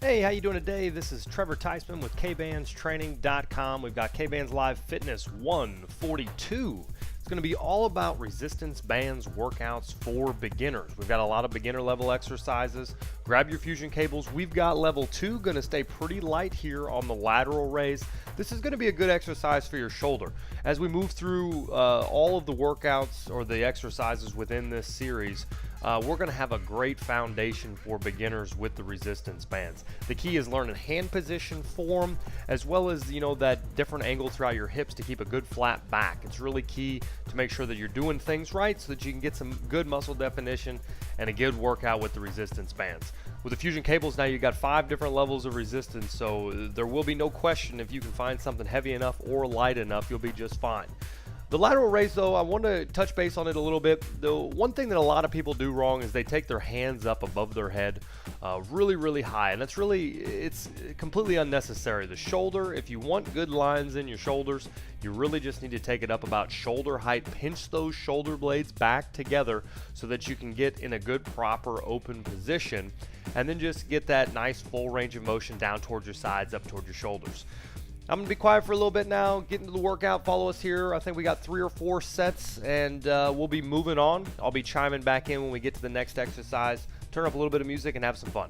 Hey, how you doing today? This is Trevor Teisman with Kbandstraining.com. We've got Kbands Live Fitness 142. It's going to be all about resistance bands workouts for beginners. We've got a lot of beginner level exercises. Grab your fusion cables. We've got level 2, going to stay pretty light here on the lateral raise. This is going to be a good exercise for your shoulder. As we move through all of the workouts or the exercises within this series, we're going to have a great foundation for beginners with the resistance bands. The key is learning hand position form, as well as that different angle throughout your hips to keep a good flat back. It's really key to make sure that you're doing things right so that you can get some good muscle definition and a good workout with the resistance bands. With the fusion cables now, you've got 5 different levels of resistance, so there will be no question if you can find something heavy enough or light enough, you'll be just fine. The lateral raise, though, I want to touch base on it a little bit. The one thing that a lot of people do wrong is they take their hands up above their head really high, and it's completely unnecessary. The shoulder, if you want good lines in your shoulders, you really just need to take it up about shoulder height. Pinch those shoulder blades back together so that you can get in a good proper open position, and then just get that nice full range of motion down towards your sides, up towards your shoulders. I'm going to be quiet for a little bit now, get into the workout, follow us here. I think we got 3 or 4 sets, and we'll be moving on. I'll be chiming back in when we get to the next exercise. Turn up a little bit of music and have some fun.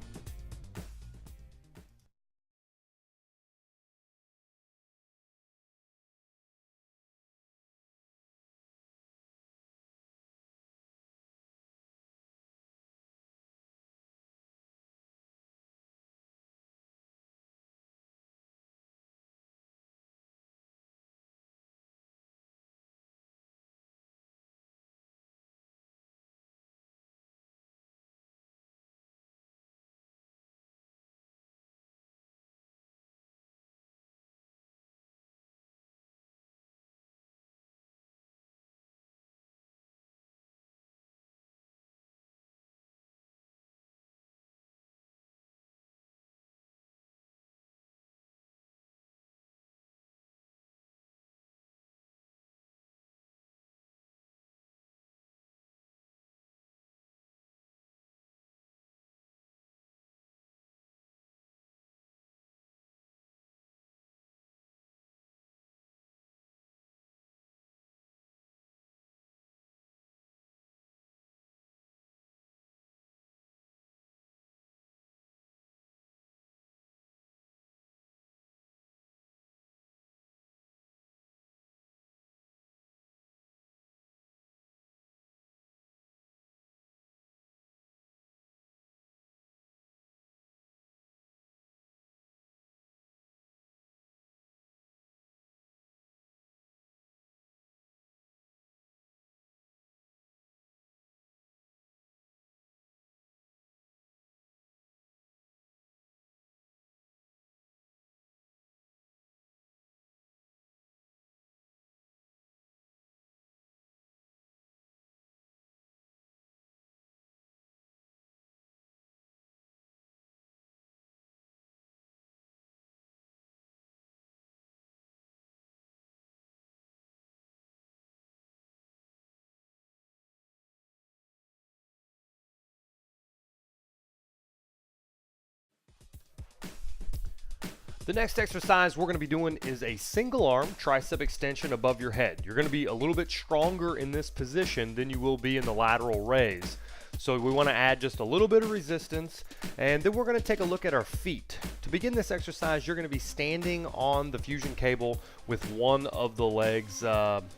The next exercise we're going to be doing is a single arm tricep extension above your head. You're going to be a little bit stronger in this position than you will be in the lateral raise. So we want to add just a little bit of resistance, and then we're going to take a look at our feet. To begin this exercise, you're going to be standing on the fusion cable with one of the legs.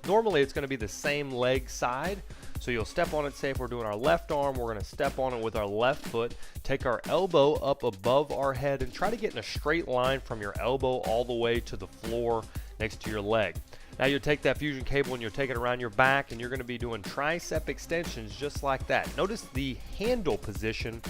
Normally it's going to be the same leg side. So you'll step on it, say if we're doing our left arm, we're going to step on it with our left foot, take our elbow up above our head, and try to get in a straight line from your elbow all the way to the floor next to your leg. Now you'll take that fusion cable and you'll take it around your back, and you're going to be doing tricep extensions just like that. Notice the handle position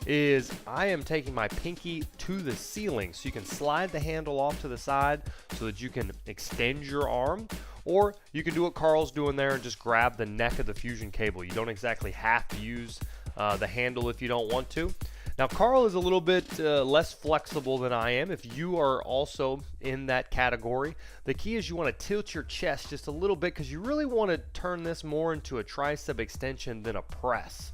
is I am taking my pinky to the ceiling, so you can slide the handle off to the side so that you can extend your arm, or you can do what Carl's doing there and just grab the neck of the fusion cable. You don't exactly have to use the handle if you don't want to. Now Carl is a little bit less flexible than I am. If you are also in that category, the key is you want to tilt your chest just a little bit, because you really want to turn this more into a tricep extension than a press.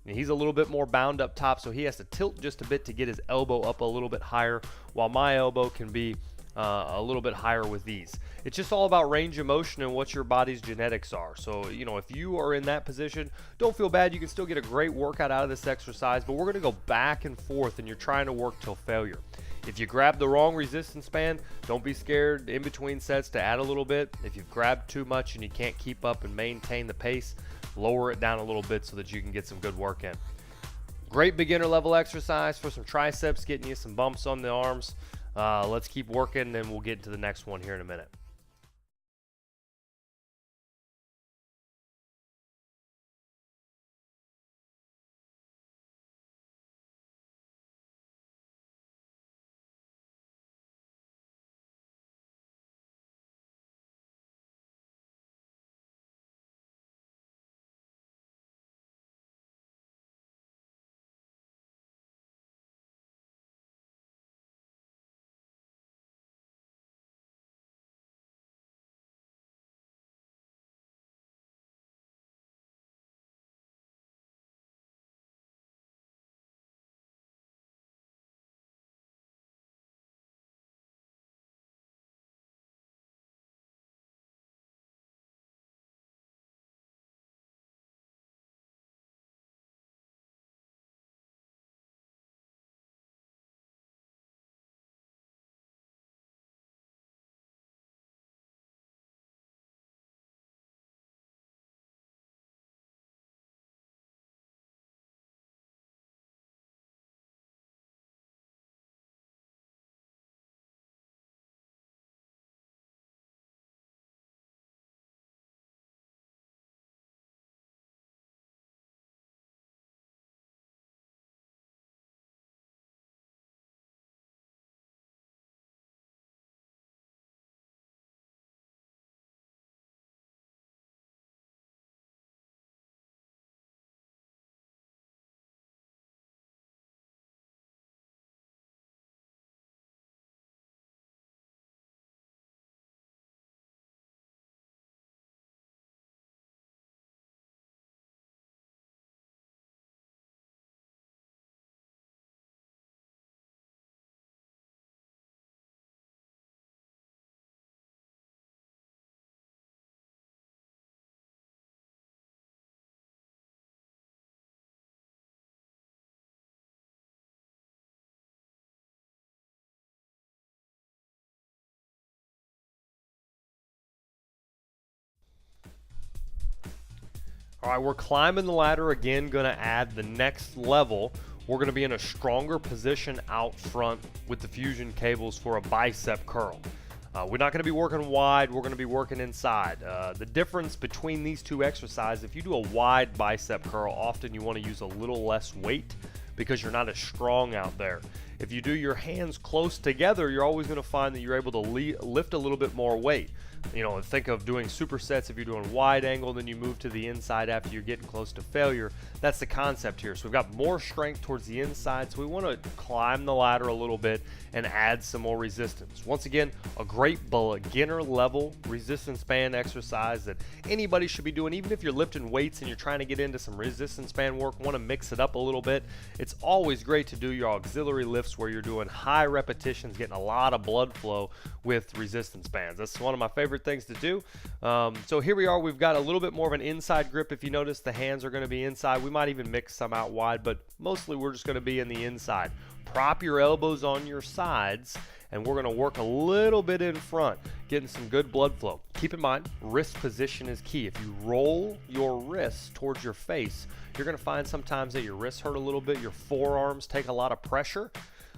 He's a little bit more bound up top, so he has to tilt just a bit to get his elbow up a little bit higher, while my elbow can be a little bit higher with these. It's just all about range of motion and what your body's genetics are. So, you know, if you are in that position, don't feel bad. You can still get a great workout out of this exercise, but we're going to go back and forth, and you're trying to work till failure. If you grab the wrong resistance band, don't be scared in between sets to add a little bit. If you've grabbed too much and you can't keep up and maintain the pace, lower it down a little bit so that you can get some good work in. Great beginner level exercise for some triceps, getting you some bumps on the arms. Let's keep working, and we'll get into the next one here in a minute. All right, we're climbing the ladder again, gonna add the next level. We're gonna be in a stronger position out front with the fusion cables for a bicep curl. We're not gonna be working wide, we're gonna be working inside. The difference between these two exercises, if you do a wide bicep curl, often you wanna use a little less weight because you're not as strong out there. If you do your hands close together, you're always gonna find that you're able to lift a little bit more weight. You know, think of doing supersets. If you're doing wide angle, then you move to the inside after you're getting close to failure. That's the concept here. So we've got more strength towards the inside, so we want to climb the ladder a little bit and add some more resistance. Once again, a great beginner level resistance band exercise that anybody should be doing. Even if you're lifting weights and you're trying to get into some resistance band work, want to mix it up a little bit, it's always great to do your auxiliary lifts where you're doing high repetitions, getting a lot of blood flow with resistance bands. That's one of my favorite things to do. So here we are, we've got a little bit more of an inside grip. If you notice, the hands are going to be inside. We might even mix some out wide, but mostly we're just going to be in the inside. Prop your elbows on your sides, and we're going to work a little bit in front, getting some good blood flow. Keep in mind, wrist position is key. If you roll your wrists towards your face, you're going to find sometimes that your wrists hurt a little bit, your forearms take a lot of pressure.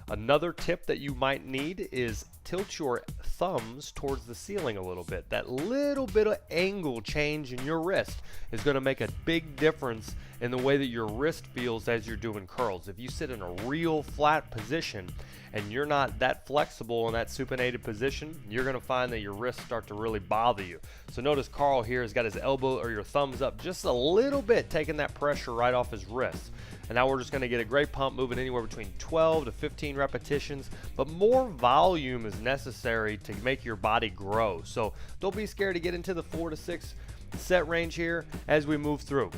Another tip that you might need is tilt your thumbs towards the ceiling a little bit. That little bit of angle change in your wrist is going to make a big difference in the way that your wrist feels as you're doing curls. If you sit in a real flat position and you're not that flexible in that supinated position, you're going to find that your wrists start to really bother you. So notice Carl here has got his elbow or your thumbs up just a little bit, taking that pressure right off his wrist. And now we're just going to get a great pump moving anywhere between 12 to 15 repetitions, but more volume is necessary to make your body grow. So don't be scared to get into the 4 to 6 set range here as we move through.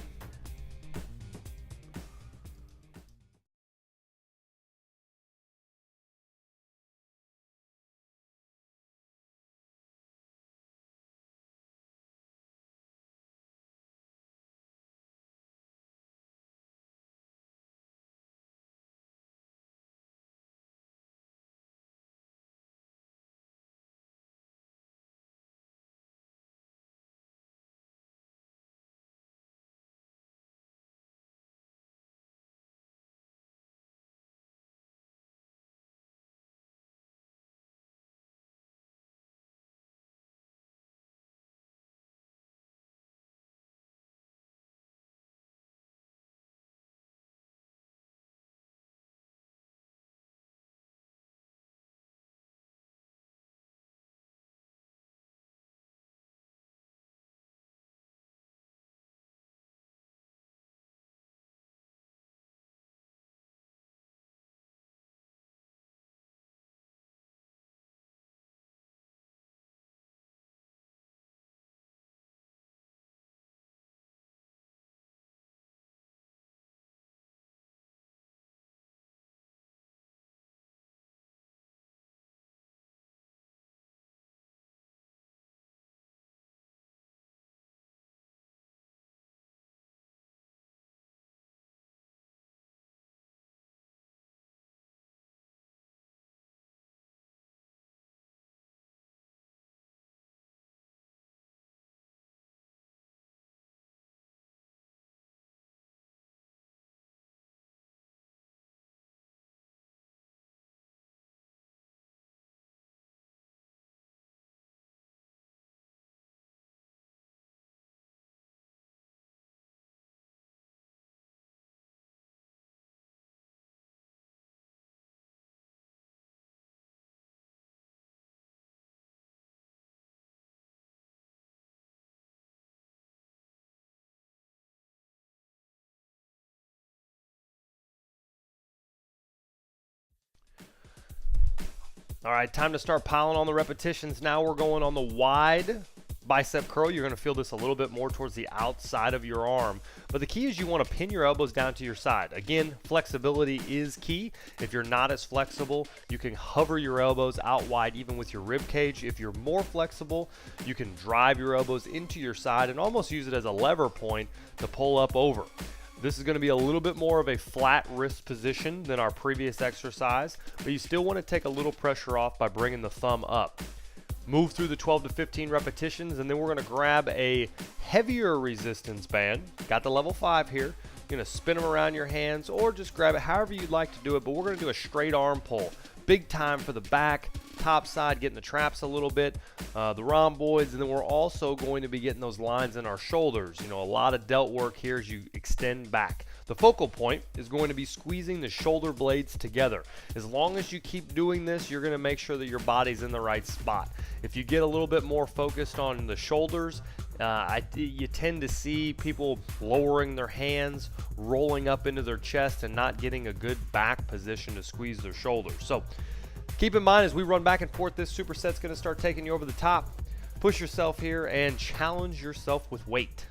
All right, time to start piling on the repetitions. Now we're going on the wide bicep curl. You're going to feel this a little bit more towards the outside of your arm. But the key is you want to pin your elbows down to your side. Again, flexibility is key. If you're not as flexible, you can hover your elbows out wide even with your rib cage. If you're more flexible, you can drive your elbows into your side and almost use it as a lever point to pull up over. This is going to be a little bit more of a flat wrist position than our previous exercise, but you still want to take a little pressure off by bringing the thumb up. Move through the 12 to 15 repetitions, and then we're going to grab a heavier resistance band. Got the level 5 here. You're going to spin them around your hands or just grab it however you'd like to do it, but we're going to do a straight arm pull. Big time for the back, top side, getting the traps a little bit, the rhomboids, and then we're also going to be getting those lines in our shoulders. You know, a lot of delt work here as you extend back. The focal point is going to be squeezing the shoulder blades together. As long as you keep doing this, you're going to make sure that your body's in the right spot. If you get a little bit more focused on the shoulders, you tend to see people lowering their hands, rolling up into their chest, and not getting a good back position to squeeze their shoulders. So keep in mind as we run back and forth, this superset's going to start taking you over the top. Push yourself here and challenge yourself with weight.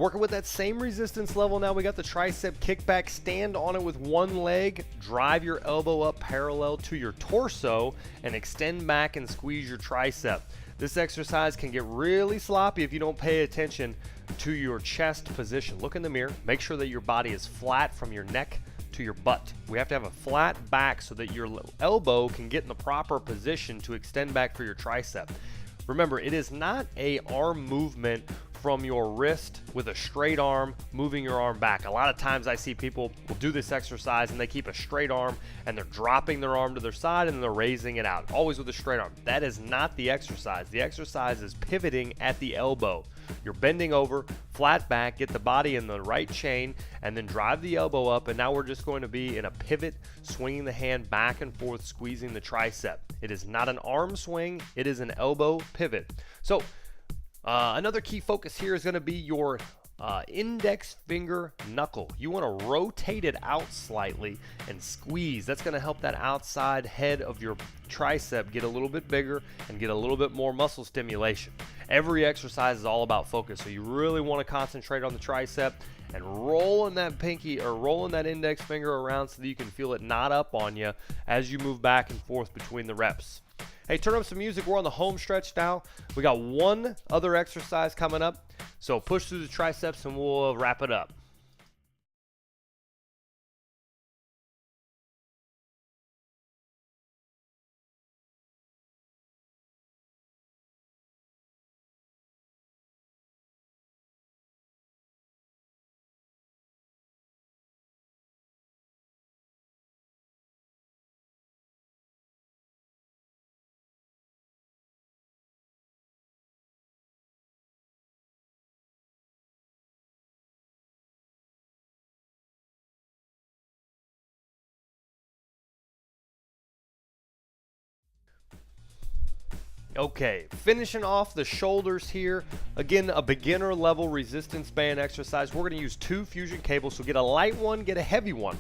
Working with that same resistance level now, we got the tricep kickback. Stand on it with one leg, drive your elbow up parallel to your torso, and extend back and squeeze your tricep. This exercise can get really sloppy if you don't pay attention to your chest position. Look in the mirror, make sure that your body is flat from your neck to your butt. We have to have a flat back so that your elbow can get in the proper position to extend back for your tricep. Remember, it is not a arm movement from your wrist with a straight arm, moving your arm back. A lot of times I see people will do this exercise and they keep a straight arm and they're dropping their arm to their side and they're raising it out, always with a straight arm. That is not the exercise. The exercise is pivoting at the elbow. You're bending over, flat back, get the body in the right chain, and then drive the elbow up, and now we're just going to be in a pivot, swinging the hand back and forth, squeezing the tricep. It is not an arm swing, it is an elbow pivot. So another key focus here is going to be your index finger knuckle. You want to rotate it out slightly and squeeze. That's going to help that outside head of your tricep get a little bit bigger and get a little bit more muscle stimulation. Every exercise is all about focus, so you really want to concentrate on the tricep and rolling that pinky or rolling that index finger around so that you can feel it knot up on you as you move back and forth between the reps. Hey, turn up some music. We're on the home stretch now. We got one other exercise coming up, so push through the triceps and we'll wrap it up. Okay, finishing off the shoulders here. Again, a beginner level resistance band exercise. We're going to use 2 fusion cables, so get a light one, get a heavy one.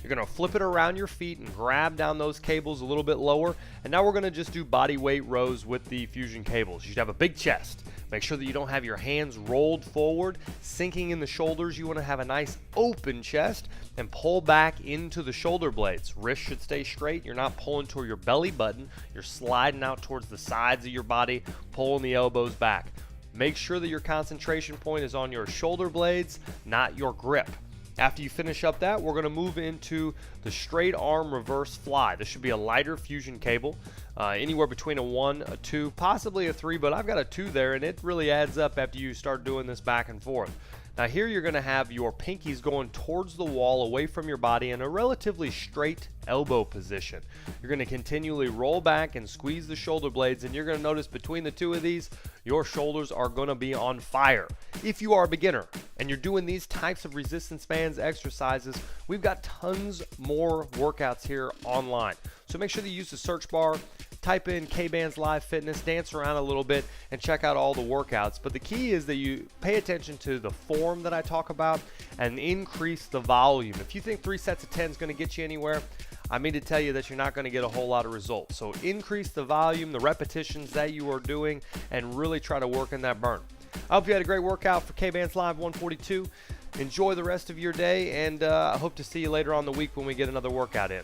You're going to flip it around your feet and grab down those cables a little bit lower. And now we're going to just do body weight rows with the fusion cables. You should have a big chest. Make sure that you don't have your hands rolled forward, sinking in the shoulders. You want to have a nice open chest and pull back into the shoulder blades. Wrists should stay straight. You're not pulling toward your belly button. You're sliding out towards the sides of your body, pulling the elbows back. Make sure that your concentration point is on your shoulder blades, not your grip. After you finish up that, we're going to move into the straight arm reverse fly. This should be a lighter fusion cable, anywhere between a 1, a 2, possibly a 3, but I've got a 2 there, and it really adds up after you start doing this back and forth. Now here you're going to have your pinkies going towards the wall away from your body in a relatively straight elbow position. You're going to continually roll back and squeeze the shoulder blades, and you're going to notice between the 2 of these, your shoulders are going to be on fire. If you are a beginner and you're doing these types of resistance bands exercises, we've got tons more workouts here online. So make sure that you use the search bar, type in Kbands Live Fitness, dance around a little bit, and check out all the workouts. But the key is that you pay attention to the form that I talk about and increase the volume. If you think 3 sets of 10 is going to get you anywhere, I mean to tell you that you're not going to get a whole lot of results. So increase the volume, the repetitions that you are doing, and really try to work in that burn. I hope you had a great workout for Kbands Live 142. Enjoy the rest of your day, and I hope to see you later on in the week when we get another workout in.